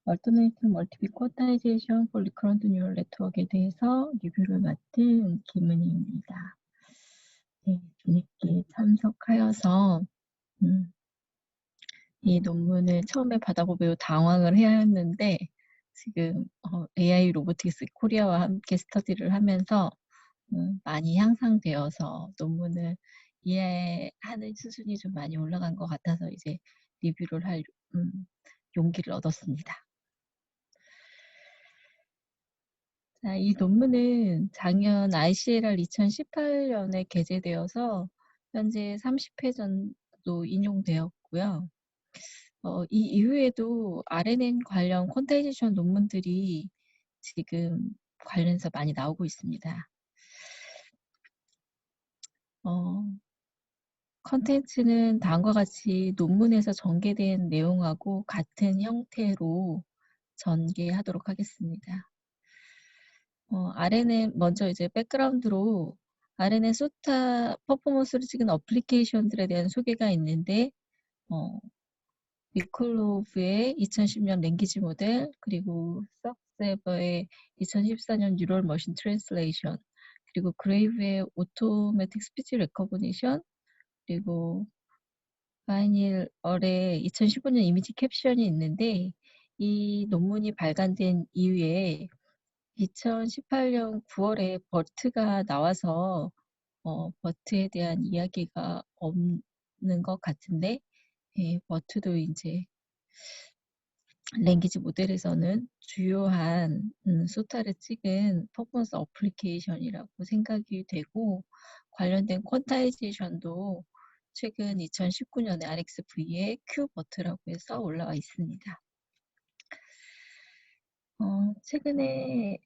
Alternative Multiple Quantization for Recurrent Neural Network에 대해서 리뷰를 맡은 김은희입니다. 네, 뒤늦게 참석하여서 이 논문을 처음에 받아보고 매우 당황을 했는데 지금 AI 로보틱스 코리아와 함께 스터디를 하면서 많이 향상되어서 논문을 이해하는 수준이 좀 많이 올라간 것 같아서 이제 리뷰를 할 용기를 얻었습니다. 자, 이 논문은 작년 ICLR 2018년에 게재되어서 현재 30회 정도 인용되었고요. 이 이후에도 RNN 관련 퀀타이제이션 논문들이 지금 관련해서 많이 나오고 있습니다. 컨텐츠는 다음과 같이 논문에서 전개된 내용하고 같은 형태로 전개하도록 하겠습니다. RNN 먼저 이제 백그라운드로 RNN 소타 퍼포먼스를 찍은 어플리케이션들에 대한 소개가 있는데 미콜로브의 2010년 랭귀지 모델, 그리고 석세버의 2014년 뉴럴 머신 트랜슬레이션, 그리고 그레이브의 오토매틱 스피치 레커그니션, 그리고 바이닐얼의 2015년 이미지 캡션이 있는데 이 논문이 발간된 이후에 2018년 9월에 버트가 나와서 버트에 대한 이야기가 없는 것 같은데 버트도 이제 랭귀지 모델에서는 주요한 소타를 찍은 퍼포먼스 어플리케이션이라고 생각이 되고 관련된 퀀타이제이션도 최근 2019년에 RxV의 Q버트라고 해서 올라와 있습니다. 최근에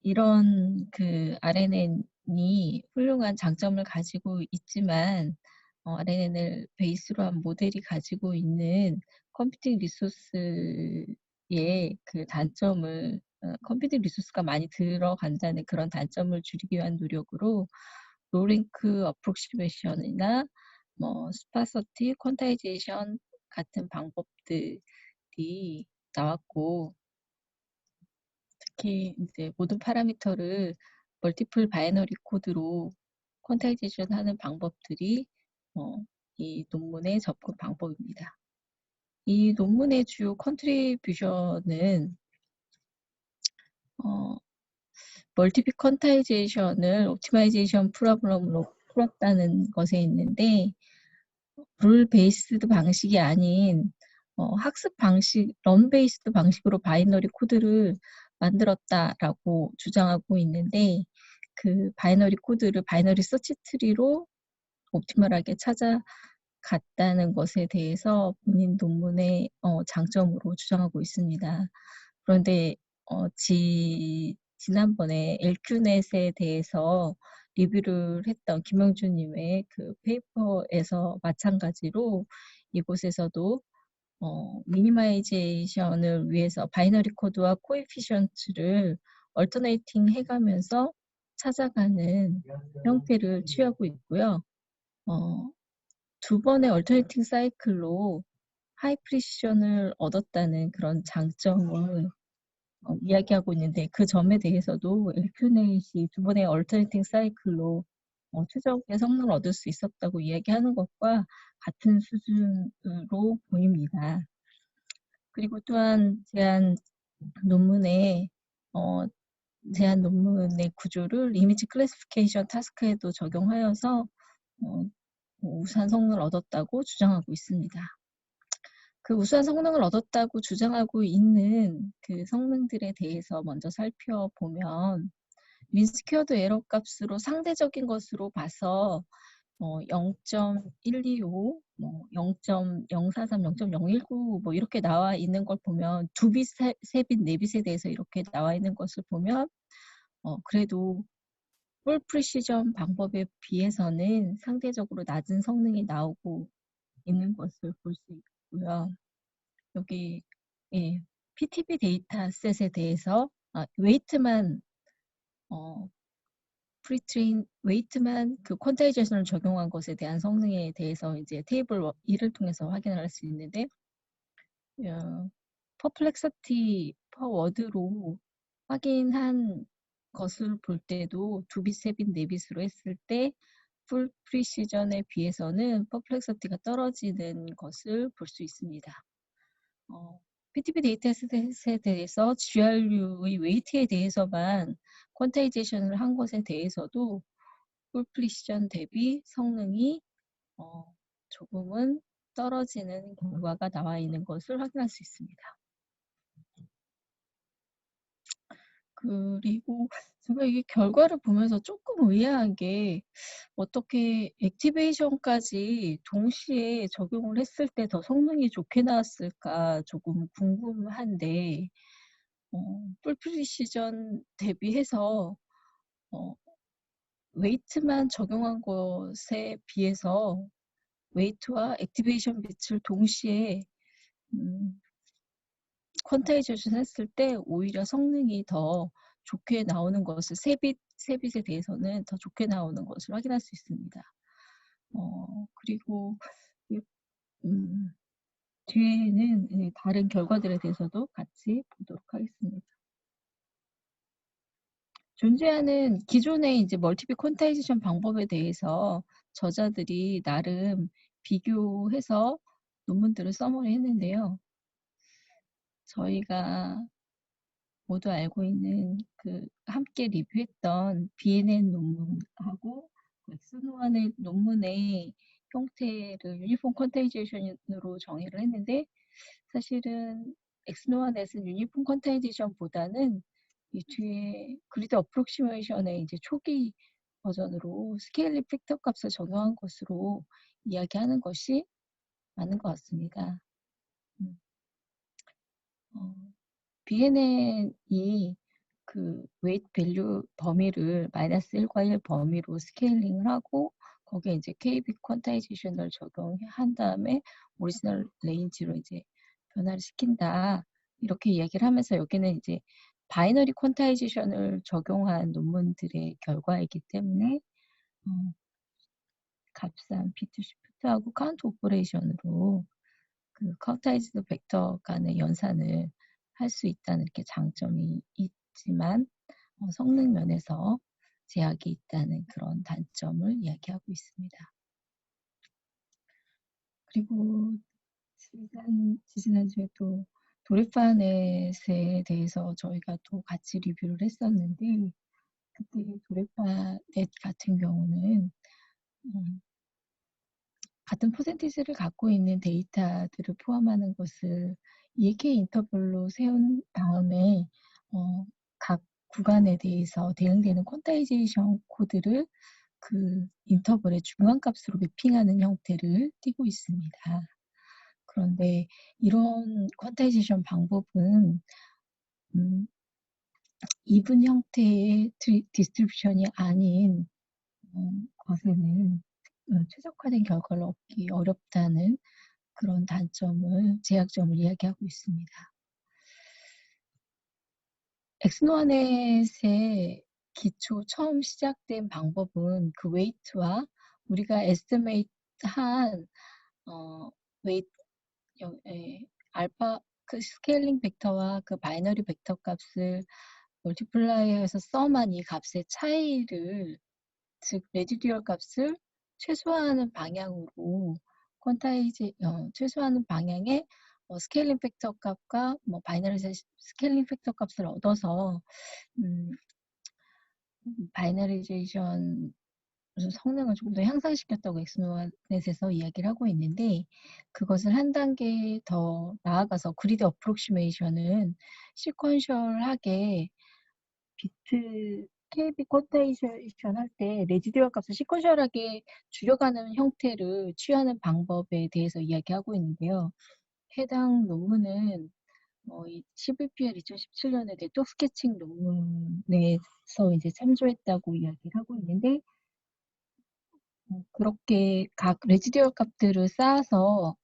이런 그 RNN이 훌륭한 장점을 가지고 있지만 RNN을 베이스로 한 모델이 가지고 있는 컴퓨팅 리소스의 그 단점을 컴퓨팅 리소스가 많이 들어간다는 그런 단점을 줄이기 위한 노력으로 로랭크 어프록시메이션이나 스파서티, 퀀타이제이션 같은 방법들이 나왔고 특히 이제 모든 파라미터를 멀티플 바이너리 코드로 퀀타이제이션 하는 방법들이 이 논문의 접근 방법입니다. 이 논문의 주요 컨트리뷰션은 멀티플 퀀타이제이션을 옵티마이제이션 프로블럼으로 풀었다는 것에 있는데 룰 베이스드 방식이 아닌 학습 방식, 런 베이스드 방식으로 바이너리 코드를 만들었다라고 주장하고 있는데 그 바이너리 코드를 바이너리 서치 트리로 옵티멀하게 찾아갔다는 것에 대해서 본인 논문의 장점으로 주장하고 있습니다. 그런데 지난번에 LQ넷에 대해서 리뷰를 했던 김영준님의 그 페이퍼에서 마찬가지로 이곳에서도 미니마이제이션을 위해서 바이너리 코드와 코에피션트를 얼터네이팅 해가면서 찾아가는 형태를 취하고 있고요. 두 번의 얼터네이팅 사이클로 하이 프리시션을 얻었다는 그런 장점을 이야기하고 있는데 그 점에 대해서도 LQ넷이 두 번의 얼터네이팅 사이클로 최적의 성능을 얻을 수 있었다고 이야기하는 것과 같은 수준으로 보입니다. 그리고 또한 논문의 구조를 이미지 클래시피케이션 타스크에도 적용하여서 우수한 성능을 얻었다고 주장하고 있습니다. 그 우수한 성능을 얻었다고 주장하고 있는 그 성능들에 대해서 먼저 살펴보면 민스퀘어드 에러 값으로 상대적인 것으로 봐서 0.125, 0.043, 0.019 이렇게 나와 있는 걸 보면 2빛, 3빛, 4빛에 대해서 이렇게 나와 있는 것을 보면 그래도 풀 프리시전 방법에 비해서는 상대적으로 낮은 성능이 나오고 있는 것을 볼 수 있고요. 여기 PTB 데이터셋에 대해서 웨이트만 프리트레인 웨이트만 그 퀀타이제이션을 적용한 것에 대한 성능에 대해서 이제 테이블 1을 통해서 확인할 수 있는데 퍼플렉서티 퍼워드로 확인한 것을 볼 때도 2빛, 3빛, 4빛으로 했을 때 풀 프리시전에 비해서는 퍼플렉서티가 떨어지는 것을 볼 수 있습니다. PTP 데이터셋에 대해서 GRU의 웨이트에 대해서만 퀀타이제이션을 한 것에 대해서도 풀 프리시전 대비 성능이 조금은 떨어지는 결과가 나와 있는 것을 확인할 수 있습니다. 그리고 제가 이 결과를 보면서 조금 의아한 게 어떻게 액티베이션까지 동시에 적용을 했을 때 더 성능이 좋게 나왔을까 조금 궁금한데 풀 프리시전 대비해서 웨이트만 적용한 것에 비해서 웨이트와 액티베이션 빛을 동시에 퀀타이제이션 했을 때 오히려 성능이 더 좋게 나오는 것을 세빛에 대해서는 더 좋게 나오는 것을 확인할 수 있습니다. 그리고 뒤에는 다른 결과들에 대해서도 같이 보도록 하겠습니다. 존재하는 기존의 이제 멀티비 퀀타이제이션 방법에 대해서 저자들이 나름 비교해서 논문들을 써머리 했는데요. 저희가 모두 알고 있는 그 함께 리뷰했던 BNN 논문하고 엑스노안의 논문의 형태를 유니폼 퀀타이제이션으로 정의를 했는데 사실은 엑스노안에서는 유니폼 퀀타이제이션보다는 이 뒤에 그리드 어프록시메이션의 이제 초기 버전으로 스케일링 팩터 값을 적용한 것으로 이야기하는 것이 맞는 것 같습니다. BNN이 그 웨이트 밸류 범위를 -1과 1 범위로 스케일링을 하고 거기에 이제 KB 퀀타이제이션을 적용한 다음에 오리지널 레인지로 이제 변화를 시킨다. 이렇게 이야기를 하면서 여기는 이제 바이너리 퀀타이제이션을 적용한 논문들의 결과이기 때문에 값산 비트 시프트하고 카운트 오퍼레이션으로 그 쿼타이즈드 벡터 간의 연산을 할 수 있다는 이렇게 장점이 있지만 성능 면에서 제약이 있다는 그런 단점을 이야기하고 있습니다. 그리고 지지난주에 또 도레파넷에 대해서 저희가 또 같이 리뷰를 했었는데 그때 도레파넷 같은 경우는 같은 퍼센티지를 갖고 있는 데이터들을 포함하는 것을 EK 인터벌로 세운 다음에 각 구간에 대해서 대응되는 퀀타이제이션 코드를 그 인터벌의 중간값으로 매핑하는 형태를 띠고 있습니다. 그런데 이런 퀀타이제이션 방법은 이분 형태의 디스트리뷰션이 아닌 것에는 최적화된 결과를 얻기 어렵다는 그런 제약점을 이야기하고 있습니다. 엑스노아넷의 기초 처음 시작된 방법은 그 웨이트와 우리가 에스티메이트한 웨이트 알파 그 스케일링 벡터와 그 바이너리 벡터 값을 멀티플라이어해서 썸한 이 값의 차이를 즉 레지듀얼 값을 최소화하는 방향으로 최소화하는 방향의 스케일링 팩터 값과 바이너리 스케일링 팩터 값을 얻어서 바이너리제이션 성능을 조금 더 향상시켰다고 엑스노넷에서 이야기를 하고 있는데 그것을 한 단계 더 나아가서 그리드 어프록시메이션은 시퀀셜하게 비트 KB 쿼테이션 할 때 레지듀얼 값을 시퀀셜하게 줄여가는 형태를 취하는 방법에 대해서 이야기하고 있는데요. 해당 논문은 CVPL 2017년에 네트워크 스케칭 논문에서 이제 참조했다고 이야기를 하고 있는데 그렇게 각 레지듀얼 값들을 쌓아서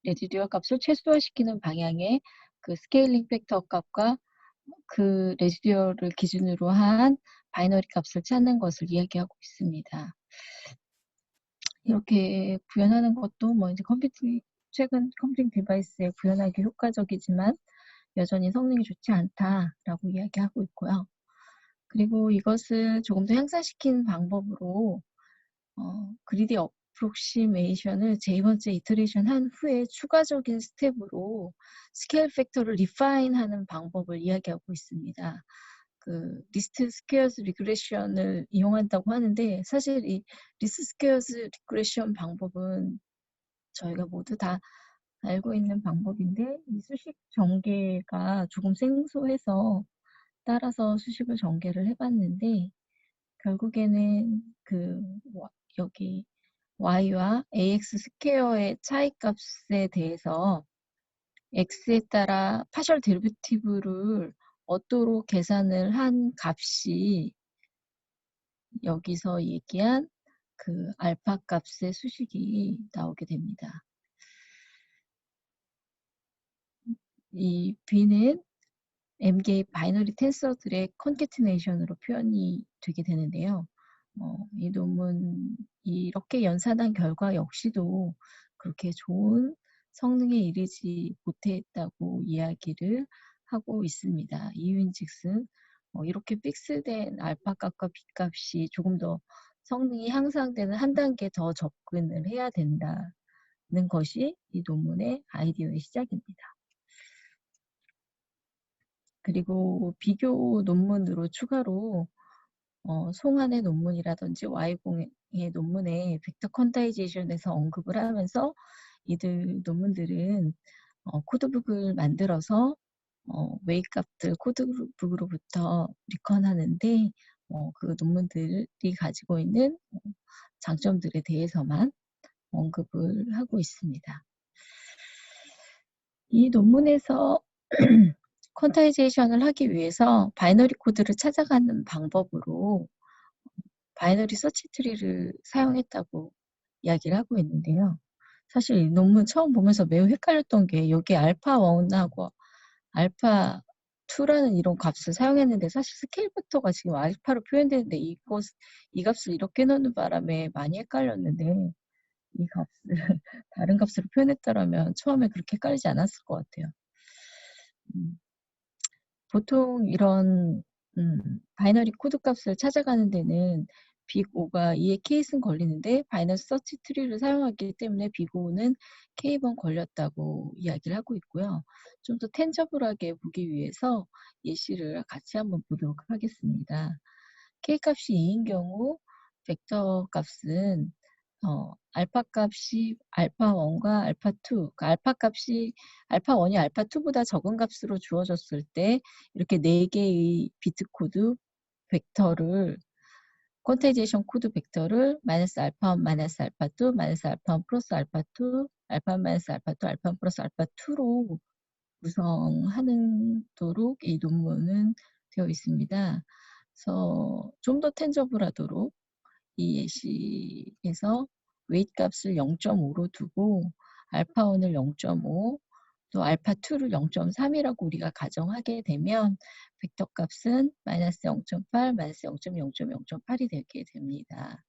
레지듀얼 값을 최소화시키는 방향의 그 스케일링 팩터 값과 그 레지듀얼을 기준으로 한 바이너리 값을 찾는 것을 이야기하고 있습니다. 이렇게 구현하는 것도 이제 최근 컴퓨팅 디바이스에 구현하기 효과적이지만 여전히 성능이 좋지 않다라고 이야기하고 있고요. 그리고 이것을 조금 더 향상시킨 방법으로 그리디 어프록시메이션을 제2번째 이터레이션 한 후에 추가적인 스텝으로 스케일 팩터를 리파인하는 방법을 이야기하고 있습니다. 그 리스트 스퀘어스 리그레션을 이용한다고 하는데 사실 이 리스트 스퀘어스 리그레션 방법은 저희가 모두 다 알고 있는 방법인데 이 수식 전개가 조금 생소해서 따라서 수식을 전개를 해봤는데 결국에는 여기 y와 ax 스퀘어의 차이값에 대해서 x에 따라 파셜 데리베티브를 얻도록 계산을 한 값이 여기서 얘기한 그 알파 값의 수식이 나오게 됩니다. 이 b는 m개의 바이너리 텐서들의 컨캐티네이션으로 표현이 되게 되는데요. 이 논문 이렇게 연산한 결과 역시도 그렇게 좋은 성능에 이르지 못했다고 이야기를 하고 있습니다. 이유인즉슨 이렇게 픽스된 알파 값과 비 값이 조금 더 성능이 향상되는 한 단계 더 접근을 해야 된다는 것이 이 논문의 아이디어의 시작입니다. 그리고 비교 논문으로 추가로 송한의 논문이라든지 Y공의 논문에 벡터 퀀타이제이션에서 언급을 하면서 이들 논문들은 코드북을 만들어서 웨이 값들 코드북으로부터 리컨하는데 그 논문들이 가지고 있는 장점들에 대해서만 언급을 하고 있습니다. 이 논문에서 퀀타이제이션을 하기 위해서 바이너리 코드를 찾아가는 방법으로 바이너리 서치 트리를 사용했다고 이야기를 하고 있는데요. 사실 이 논문 처음 보면서 매우 헷갈렸던 게 여기 알파 1하고 알파 2라는 이런 값을 사용했는데 사실 스케일 팩터가 지금 알파로 표현되는데 이 값을 이렇게 넣는 바람에 많이 헷갈렸는데 이 값을 다른 값으로 표현했다면 처음에 그렇게 헷갈리지 않았을 것 같아요. 보통 이런 바이너리 코드 값을 찾아가는 데는 빅5가 2의 케이스는 걸리는데 바이너리 서치 트리를 사용하기 때문에 빅5는 K번 걸렸다고 이야기를 하고 있고요. 좀 더 텐저블하게 보기 위해서 예시를 같이 한번 보도록 하겠습니다. K값이 2인 경우 벡터 값은 알파 값이 알파 1과 알파 2, 그러니까 알파 값이 알파 1이 알파 2보다 적은 값으로 주어졌을 때 이렇게 4개의 비트 코드 벡터를 퀀타이제이션 코드 벡터를 마이너스 알파 1, 마이너스 알파 2, 마이너스 알파 1 플러스 알파 2, 알파 1 마이너스 알파 2, 알파 1 플러스 알파 2로 구성하도록 이 논문은 되어 있습니다. 그래서 좀 더 텐저블하도록 이 예시에서 웨이트 값을 0.5로 두고 알파 1을 0.5, 또 알파 2를 0.3이라고 우리가 가정하게 되면 벡터 값은 마이너스 0.8, 마이너스 0.8이 되게 됩니다.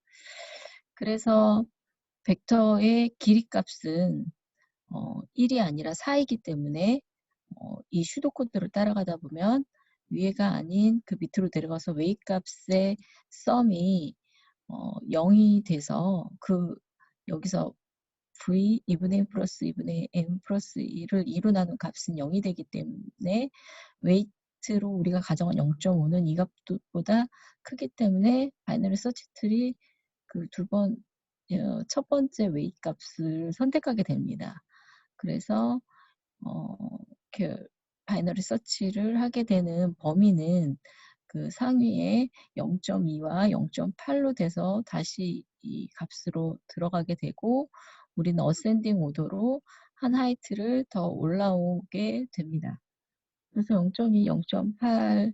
그래서 벡터의 길이 값은 1이 아니라 4이기 때문에 이 슈도 코드를 따라가다 보면 위에가 아닌 그 밑으로 내려가서 웨이 값의 썸이 0이 돼서 여기서 v 2분의 1 플러스 2분의 n 플러스 1을 2로 나눈 값은 0이 되기 때문에 웨이트로 우리가 가정한 0.5는 이 값보다 크기 때문에 바이너리 서치 트리 첫 번째 웨이트 값을 선택하게 됩니다. 그래서 바이너리 서치를 하게 되는 범위는 그 상위에 0.2와 0.8로 돼서 다시 이 값으로 들어가게 되고 우리는 어센딩 오더로 한 하이트를 더 올라오게 됩니다. 그래서 0.2, 0.8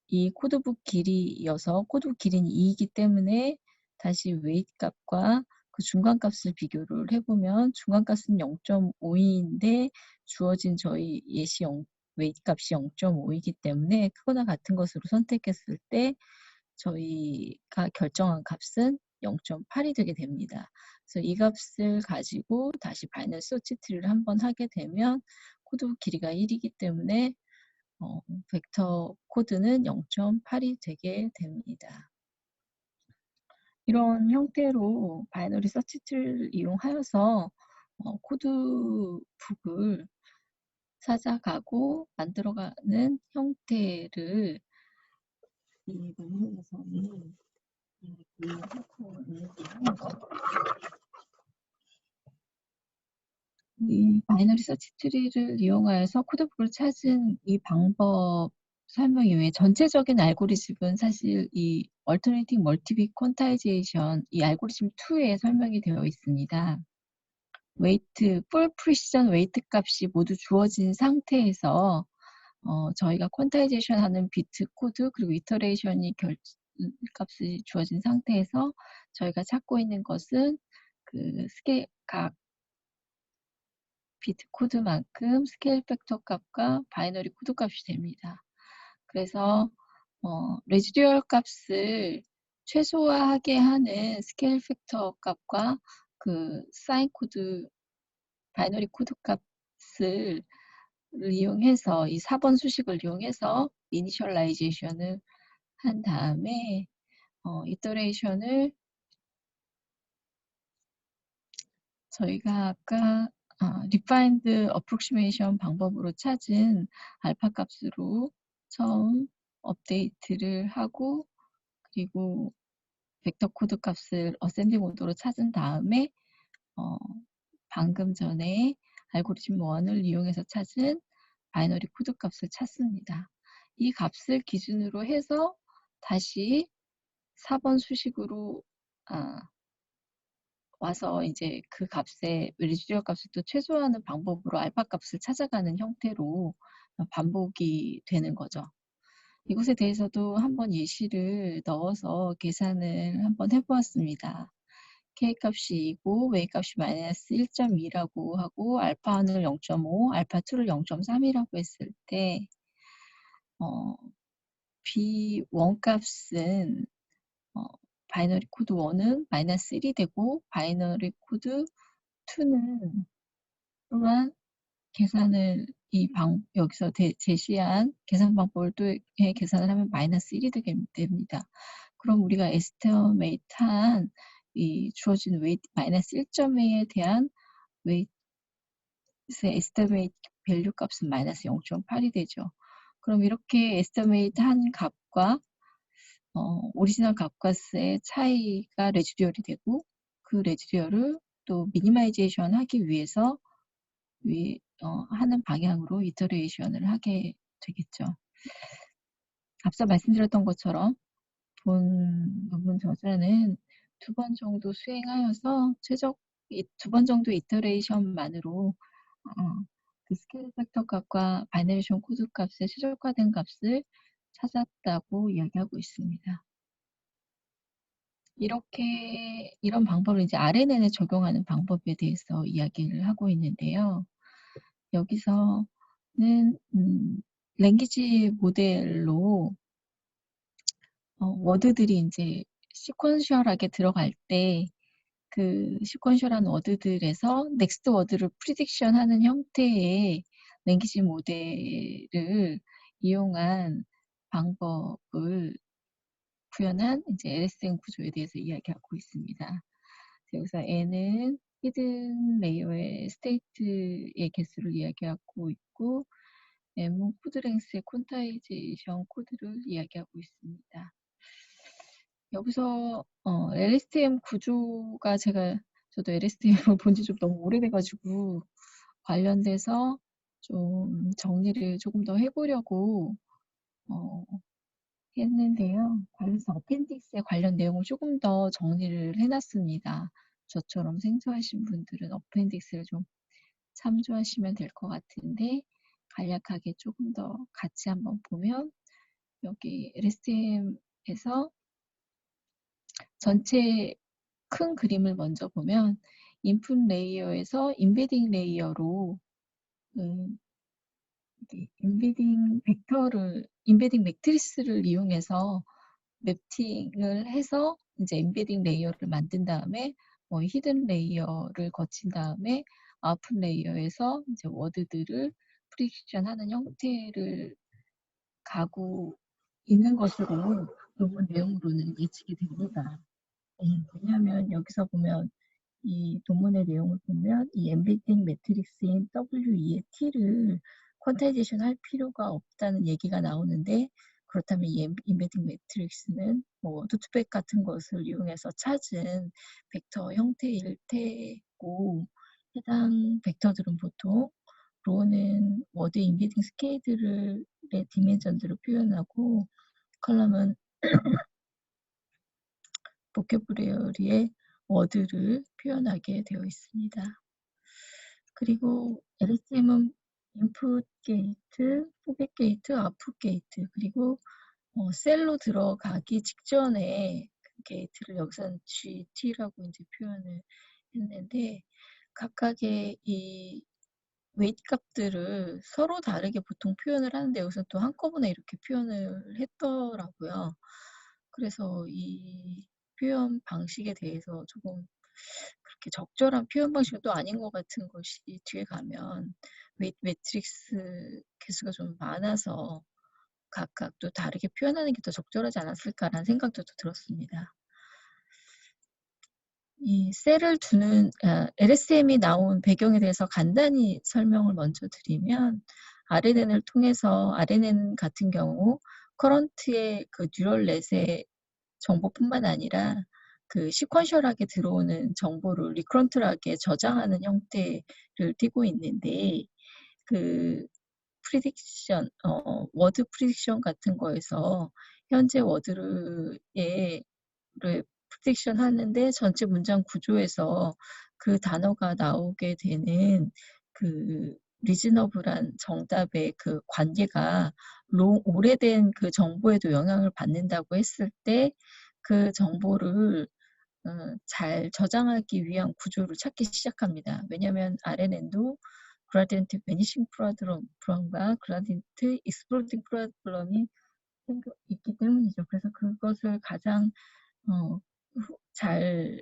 이 코드북 길이여서 코드북 길이는 2이기 때문에 다시 웨이트 값과 그 중간값을 비교를 해보면 중간값은 0.5인데 주어진 저희 예시 웨이트 값이 0.5이기 때문에 크거나 같은 것으로 선택했을 때 저희가 결정한 값은 0.8이 되게 됩니다. 그래서 이 값을 가지고 다시 바이너리 서치 트리를 한번 하게 되면 코드 길이가 1이기 때문에 벡터 코드는 0.8이 되게 됩니다. 이런 형태로 바이너리 서치 트리를 이용하여서 코드북을 찾아가고 만들어가는 형태를 이 논문에서는 이야기하고 있는데요. 이 바이너리 서치 트리를 이용하여서 코드북을 찾은 이 방법 설명 이외에 전체적인 알고리즘은 사실 이 얼터네이팅 멀티빗 퀀타이제이션 이 알고리즘 2에 설명이 되어 있습니다. 웨이트, 풀 프리시전 웨이트 값이 모두 주어진 상태에서 저희가 퀀타이제이션 하는 비트 코드 그리고 이터레이션이 값이 주어진 상태에서 저희가 찾고 있는 것은 그 각 비트 코드만큼 스케일 팩터 값과 바이너리 코드 값이 됩니다. 그래서 레지듀얼 값을 최소화하게 하는 스케일 팩터 값과 그 사인 코드 바이너리 코드 값을 이용해서 이 4번 수식을 이용해서 이니셜라이제이션을 한 다음에 이터레이션을 저희가 아까 리파인드 어프록시메이션 방법으로 찾은 알파 값으로 처음 업데이트를 하고 그리고 벡터 코드 값을 어센딩 오더로 찾은 다음에 방금 전에 알고리즘 1을 이용해서 찾은 바이너리 코드 값을 찾습니다. 이 값을 기준으로 해서 다시 4번 수식으로 와서 이제 그 값의 레지듀얼 값을 또 최소화하는 방법으로 알파 값을 찾아가는 형태로 반복이 되는 거죠. 이것에 대해서도 한번 예시를 넣어서 계산을 한번 해보았습니다. K값이 2고 Y값이 마이너스 1.2라고 하고 알파1을 0.5, 알파2를 0.3이라고 했을 때 B1 값은 바이너리 코드 1은 마이너스 1이 되고 바이너리 코드 2는 또한 계산을 여기서 제시한 계산 방법을 또 계산을 하면 마이너스 1이 되게 됩니다. 그럼 우리가 에스티메이트한 이 주어진 웨이트 마이너스 1.2에 대한 웨이트의 에스티메이트 밸류 값은 마이너스 0.8이 되죠. 그럼 이렇게 에스티메이트 한 값과 오리지널 값과의 차이가 레지듀얼이 되고 그 레지듀얼을 또 미니마이제이션 하기 위해서 하는 방향으로 이터레이션을 하게 되겠죠. 앞서 말씀드렸던 것처럼 본 논문 저자는 2번 정도 수행하여서 두 번 정도 이터레이션만으로 그 스케일 팩터 값과 바이너리션 코드 값의 최적화된 값을 찾았다고 이야기하고 있습니다. 이런 방법을 이제 RNN에 적용하는 방법에 대해서 이야기를 하고 있는데요. 여기서는 랭귀지 모델로 워드들이 이제 시퀀셜하게 들어갈 때 그 시퀀셜한 워드들에서 넥스트 워드를 프리딕션 하는 형태의 랭귀지 모델을 이용한 방법을 구현한 이제 LSM 구조에 대해서 이야기하고 있습니다. 여기서 N은 히든 레이어의 스테이트의 개수를 이야기하고 있고 M은 코드랭스의 콘타이제이션 코드를 이야기하고 있습니다. 여기서 LSTM 구조가 저도 LSTM을 본 지 좀 너무 오래돼가지고 관련돼서 좀 정리를 조금 더 해보려고 했는데요. 그래서 어펜딕스에 관련 내용을 조금 더 정리를 해놨습니다. 저처럼 생소하신 분들은 어펜딕스를 좀 참조하시면 될 것 같은데 간략하게 조금 더 같이 한번 보면 여기 LSTM에서 전체 큰 그림을 먼저 보면 인풋 레이어에서 인베딩 레이어로 인베딩 매트리스를 이용해서 맵팅을 해서 이제 인베딩 레이어를 만든 다음에 히든 레이어를 거친 다음에 아웃풋 레이어에서 이제 워드들을 프리딕션하는 형태를 가고 있는 것으로 논문 내용으로는 예측이 됩니다. 왜냐하면 여기서 보면 이 논문의 내용을 보면 이 엠비딩 매트릭스인 WE의 T를 퀀타이제이션 할 필요가 없다는 얘기가 나오는데, 그렇다면 이 임베딩 매트릭스는 뭐 노트백 같은 것을 이용해서 찾은 벡터 형태일 테고, 해당 벡터들은 보통 로는 워드 임베딩 스케일들의 디멘전들을 표현하고, 컬럼은 보캐브러리의 워드를 표현하게 되어 있습니다. 그리고 LSTM은 인풋 게이트, 포겟 게이트, 아웃풋 게이트, 그리고 셀로 들어가기 직전에 그 게이트를 여기서는 GT라고 이제 표현을 했는데, 각각의 이 웨이트 값들을 서로 다르게 보통 표현을 하는데 여기서 또 한꺼번에 이렇게 표현을 했더라고요. 그래서 이 표현 방식에 대해서 조금 그렇게 적절한 표현 방식은 또 아닌 것 같은 것이 뒤에 가면 웨이트 매트릭스 개수가 좀 많아서 각각 또 다르게 표현하는 게 더 적절하지 않았을까라는 생각도 또 들었습니다. 이 셀을 두는 LSTM이 나온 배경에 대해서 간단히 설명을 먼저 드리면, RNN을 통해서 RNN 같은 경우 커런트의 그 뉴럴넷의 정보뿐만 아니라 그 시퀀셜하게 들어오는 정보를 리커런트하게 저장하는 형태를 띠고 있는데, 그 프리딕션, 워드 프리딕션 같은 거에서 현재 워드의 프리딕션 하는데 전체 문장 구조에서 그 단어가 나오게 되는 그 리즈너블한 정답의 그 관계가 오래된 그 정보에도 영향을 받는다고 했을 때 그 정보를 잘 저장하기 위한 구조를 찾기 시작합니다. 왜냐하면 RNN도 그라디언트 베니싱 프로블럼과 그라디언트 익스플로딩 프로블럼이 있기 때문이죠. 그래서 그것을 가장 잘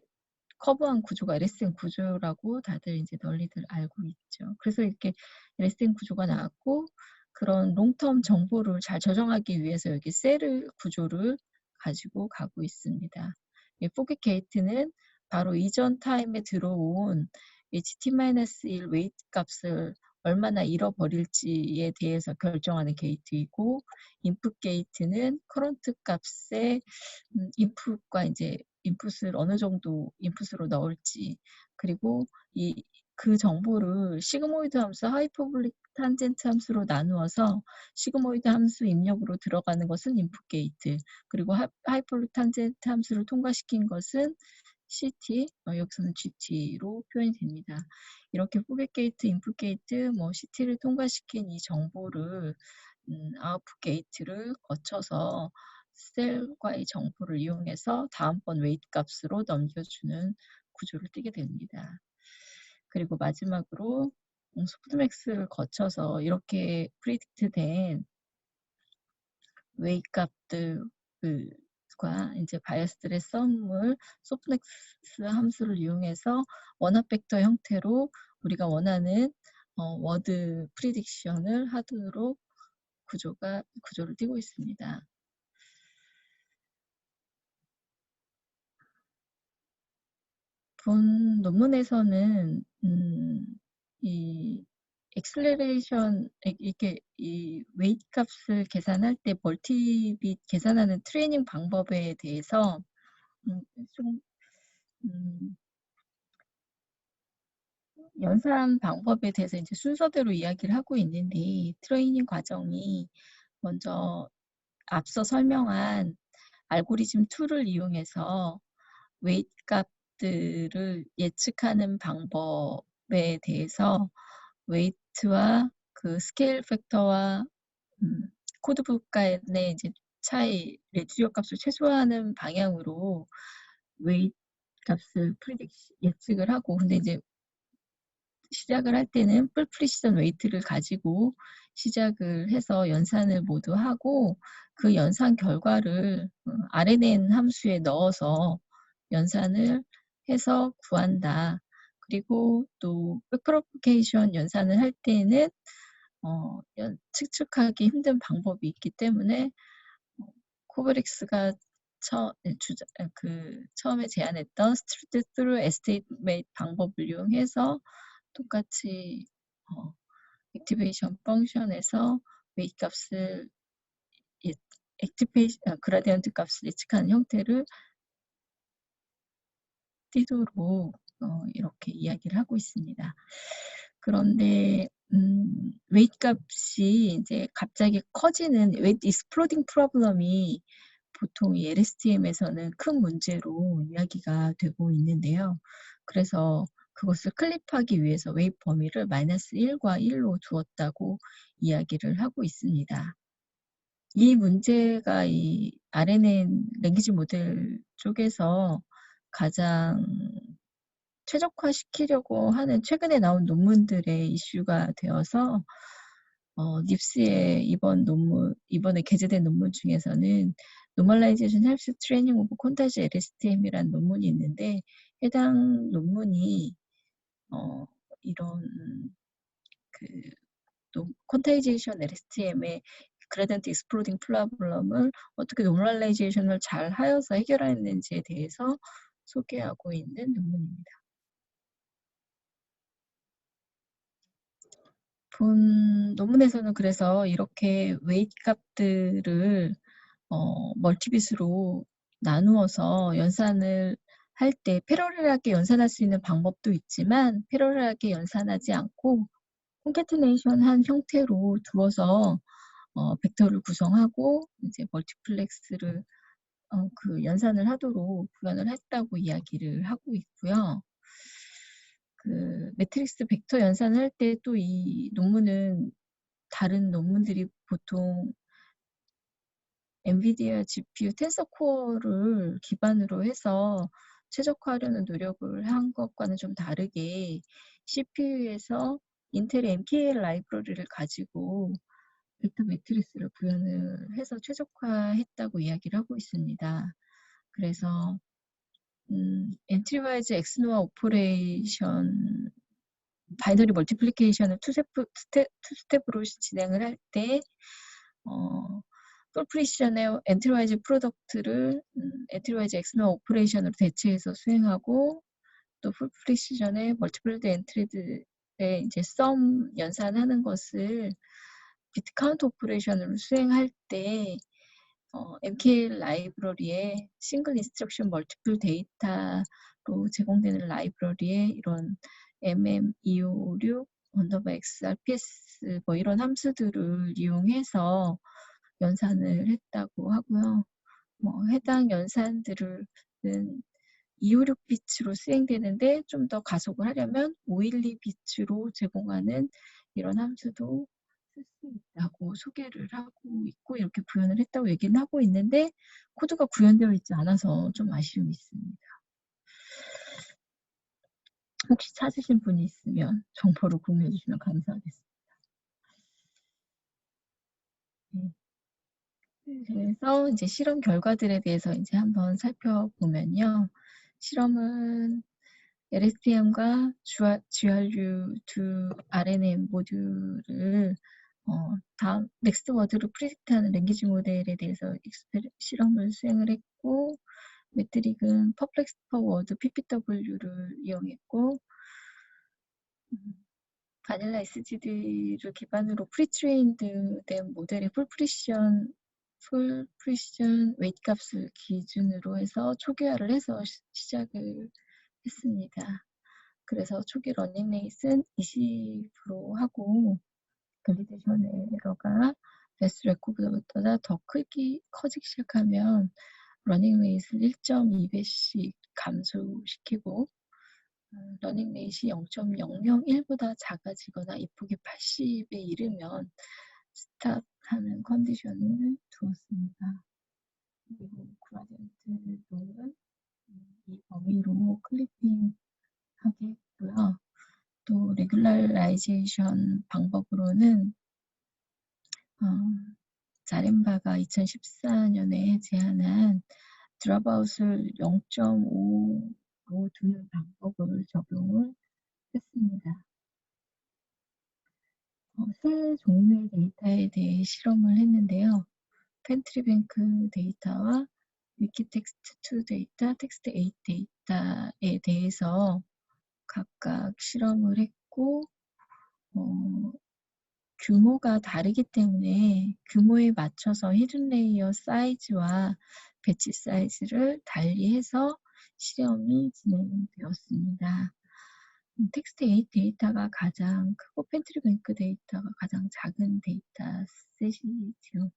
커버한 구조가 LSTM 구조라고 다들 이제 널리들 알고 있죠. 그래서 이렇게 LSTM 구조가 나왔고, 그런 롱텀 정보를 잘 저장하기 위해서 여기 셀 구조를 가지고 가고 있습니다. 이 포켓 게이트는 바로 이전 타임에 들어온 HT-1 웨이트 값을 얼마나 잃어버릴지에 대해서 결정하는 게이트이고, 인풋 게이트는 커런트 값의 인풋과 이제 인풋을 어느 정도 인풋으로 넣을지, 그리고 그 정보를 시그모이드 함수, 하이퍼볼릭 탄젠트 함수로 나누어서 시그모이드 함수 입력으로 들어가는 것은 인풋 게이트, 그리고 하이퍼볼릭 탄젠트 함수를 통과시킨 것은 CT, 여기서는 GT로 표현이 됩니다. 이렇게 포겟 게이트, 인풋 게이트, CT를 통과시킨 이 정보를 아웃풋 게이트를 거쳐서 셀과의 정보를 이용해서 다음번 웨이트 값으로 넘겨주는 구조를 띠게 됩니다. 그리고 마지막으로 소프트맥스를 거쳐서 이렇게 프리딕트된 웨이트 값들과 이제 바이어스들의 썸을 소프트맥스 함수를 이용해서 원합 벡터 형태로 우리가 원하는 워드 프리딕션을 하도록 구조를 띠고 있습니다. 본 논문에서는 이 엑셀레이션, 이렇게 이 웨이트 값을 계산할 때 멀티빗 계산하는 트레이닝 방법에 대해서 좀 연산 방법에 대해서 이제 순서대로 이야기를 하고 있는데, 트레이닝 과정이 먼저 앞서 설명한 알고리즘 툴을 이용해서 웨이트 값들을 예측하는 방법에 대해서 웨이트와 그 스케일 팩터와 코드북 간의 이제 차이, 레지듀얼 값을 최소화하는 방향으로 웨이트 값을 예측을 하고, 근데 이제 시작을 할 때는 풀 프리시전 웨이트를 가지고 시작을 해서 연산을 모두 하고, 그 연산 결과를 RNN 함수에 넣어서 연산을 해서 구한다. 그리고 또 백프로포게이션 연산을 할 때에는 측측하기 힘든 방법이 있기 때문에 코브릭스가 처음에 제안했던 스트리트 스루 에스티메이트 방법을 이용해서 똑같이 액티베이션 펑션에서 웨이트 값을 그라디언트 값을 예측하는 형태를 띄도록 이렇게 이야기를 하고 있습니다. 그런데 웨이트 값이 이제 갑자기 커지는 웨이트 익스플로딩 프로블럼이 보통 이 LSTM에서는 큰 문제로 이야기가 되고 있는데요. 그래서 그것을 클립하기 위해서 웨이브 범위를 -1과 1로 두었다고 이야기를 하고 있습니다. 이 문제가 이 RNN 랭귀지 모델 쪽에서 가장 최적화시키려고 하는 최근에 나온 논문들의 이슈가 되어서 닙스의 이번에 게재된 논문 중에서는 Normalization Helps Training of Quantized LSTM이라는 논문이 있는데 해당 논문이 이런 퀀타이제이션 LSTM의 그라디언트 익스플로딩 프로블럼을 어떻게 노멀라이제이션을 잘 하여서 해결했는지에 대해서 소개하고 있는 논문입니다. 본 논문에서는 그래서 이렇게 웨이트 값들을 멀티빗으로 나누어서 연산을 할 때 패러렐하게 연산할 수 있는 방법도 있지만 패러렐하게 연산하지 않고 콘캐티네이션한 형태로 두어서 벡터를 구성하고 이제 멀티플렉스를 연산을 하도록 구현을 했다고 이야기를 하고 있고요. 매트릭스 벡터 연산을 할 때 또 이 논문은 다른 논문들이 보통 엔비디아 GPU 텐서코어를 기반으로 해서 최적화하려는 노력을 한 것과는 좀 다르게 CPU에서 인텔의 MKL 라이브러리를 가지고 벡터 매트리스를 구현을 해서 최적화했다고 이야기를 하고 있습니다. 그래서 엔트리와이즈 엑스노아 오퍼레이션 바이너리 멀티플리케이션을 투 스텝으로 진행을 할 때 풀 프리시전의 엔트리와이즈 프로덕트를 엔트리와이즈 엑스노아 오퍼레이션으로 대체해서 수행하고 또 풀 프리시전의 멀티플드 엔트리들의 이제 썸 연산하는 것을 비트 카운트 오퍼레이션으로 수행할 때 MKL 라이브러리에 싱글 인스트럭션 멀티플 데이터로 제공되는 라이브러리에 이런 MM256 x RPS 뭐 이런 함수들을 이용해서 연산을 했다고 하고요. 해당 연산들은 256비츠로 수행되는데 좀 더 가속을 하려면 512비츠로 제공하는 이런 함수도 쓸 수 있다고 소개를 하고 있고 이렇게 구현을 했다고 얘기는 하고 있는데 코드가 구현되어 있지 않아서 좀 아쉬움이 있습니다. 혹시 찾으신 분이 있으면 정보를 공유해 주시면 감사하겠습니다. 네. 그래서 이제 실험 결과들에 대해서 이제 한번 살펴보면요. 실험은 LSTM과 GRU2 RNN 모듈을 다음 넥스트 워드로 프리딕트하는 랭귀지 모델에 대해서 실험을 수행을 했고 매트릭은 퍼플렉스 퍼 워드 PPW를 이용했고 바닐라 SGD를 기반으로 프리트레인드 된 모델의 풀 프리시전 웨이트 값을 기준으로 해서 초기화를 해서 시작을 했습니다. 그래서 초기 러닝 레이스는 20% 하고 밸리데이션 에러가 베스트 레코드보다 더 커지기 시작하면 러닝 레이스를 1.2배씩 감소시키고 러닝 레이시 0.001보다 작아지거나 이폭이 80에 이르면 스탑하는 컨디션을 두었습니다. 그리고 그라디언트도 이 범위로 클리핑 하게 했고요. 또 레귤라이제이션 방법으로는 자렌바가 2014년에 제안한 드랍아웃을 0.5 두는 방법을 적용을 했습니다. 세 종류의 데이터에 대해 실험을 했는데요. 펜트리뱅크 데이터와 위키텍스트2 데이터, 텍스트8 데이터에 대해서 각각 실험을 했고, 규모가 다르기 때문에 규모에 맞춰서 히든 레이어 사이즈와 배치 사이즈를 달리해서 실험이 진행되었습니다. 텍스트8 데이터가 가장 크고 펜트리뱅크 데이터가 가장 작은 데이터셋이죠.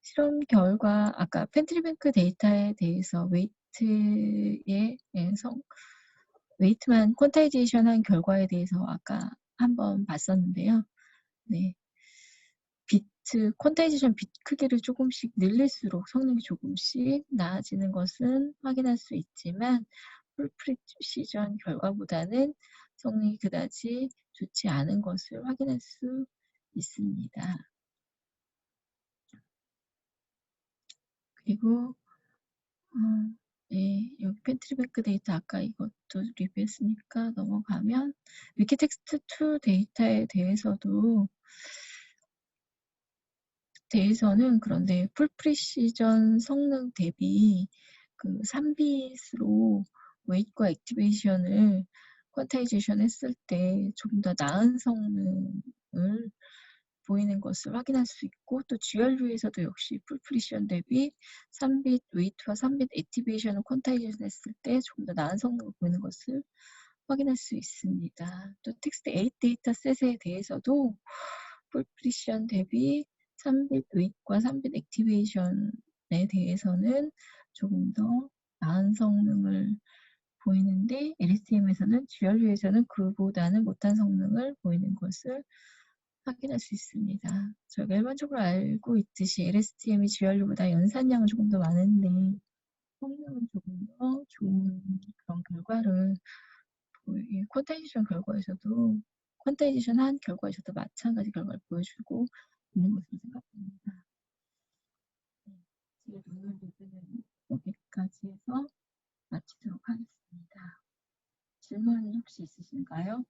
실험 결과 아까 펜트리뱅크 데이터에 대해서 웨이트만 퀀타이제이션한 결과에 대해서 아까 한번 봤었는데요. 네, 퀀타이제이션 빗 크기를 조금씩 늘릴수록 성능이 조금씩 나아지는 것은 확인할 수 있지만 풀 프리시전 결과보다는 성능이 그다지 좋지 않은 것을 확인할 수 있습니다. 그리고 네, 여기 펜트리뱅크 데이터 아까 이것도 리뷰했으니까 넘어가면 위키텍스트2 데이터에 대해서는 그런데 풀 프리시전 성능 대비 그 3빛으로 웨이트과 액티베이션을 퀀타이제이션 했을 때 좀 더 나은 성능을 보이는 것을 확인할 수 있고 또 GRU에서도 역시 풀 프리시전 대비 3빛 웨이트와 3빛 액티베이션을 퀀타이제이션 했을 때 조금 더 나은 성능을 보이는 것을 확인할 수 있습니다. 또 텍스트 8 데이터셋에 대해서도 풀 프리시전 대비 3빛 웨이트과 3빛 액티베이션에 대해서는 조금 더 나은 성능을 보이는데 LSTM에서는 GRU에서는 그보다는 못한 성능을 보이는 것을 확인할 수 있습니다. 저희가 일반적으로 알고 있듯이 LSTM이 GRU보다 연산량은 조금 더 많은데 성능은 조금 더 좋은 그런 결과를 퀀타이제이션 한 결과에서도 마찬가지 결과를 보여주고 있는 것으로 생각합니다. 제 오늘 리뷰는 여기까지 해서 마치도록 하겠습니다. 질문 혹시 있으신가요?